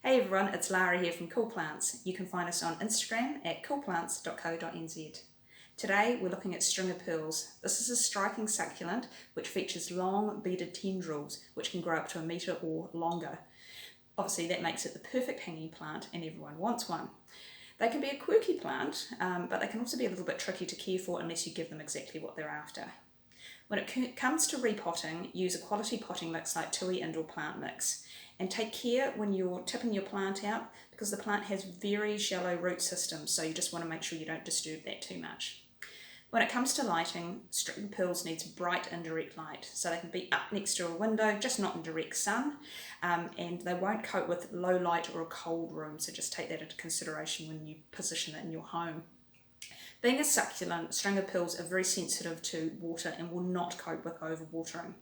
Hey everyone, it's Lara here from Cool Plants. You can find us on Instagram at coolplants.co.nz. Today we're looking at stringer pearls. This is a striking succulent which features long beaded tendrils which can grow up to 1 metre or longer. Obviously that makes it the perfect hanging plant and everyone wants one. They can be a quirky plant, but they can also be a little bit tricky to care for unless you give them exactly what they're after. When it comes to repotting, use a quality potting mix like Tui indoor plant mix. And take care when you're tipping your plant out because the plant has very shallow root systems, so you just want to make sure you don't disturb that too much. When it comes to lighting, stringer pearls needs bright indirect light, so they can be up next to a window, just not in direct sun, and they won't cope with low light or a cold room, so just take that into consideration when you position it in your home. Being a succulent, stringer pearls are very sensitive to water and will not cope with overwatering.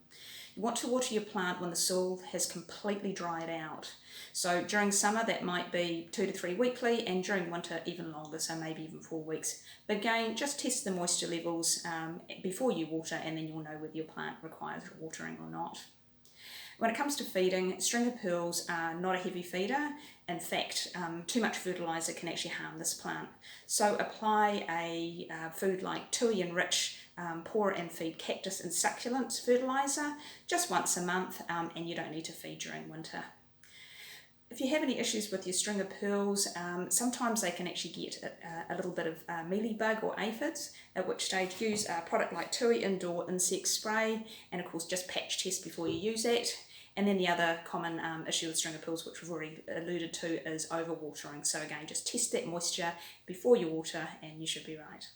You want to water your plant when the soil has completely dried out. So during summer that might be 2 to 3 weekly, and during winter even longer, so maybe even 4 weeks. But again, just test the moisture levels before you water, and then you'll know whether your plant requires watering or not. When it comes to feeding, stringer pearls are not a heavy feeder. In fact, too much fertiliser can actually harm this plant. So apply a food like Tui Enrich pour and feed cactus and succulents fertiliser just once a month, and you don't need to feed during winter. If you have any issues with your stringer pearls, sometimes they can actually get a little bit of mealybug or aphids, at which stage use a product like Tui Indoor Insect Spray, and of course just patch test before you use it. And then the other common issue with stringer pearls, which we've already alluded to, is overwatering. So again, just test that moisture before you water and you should be right.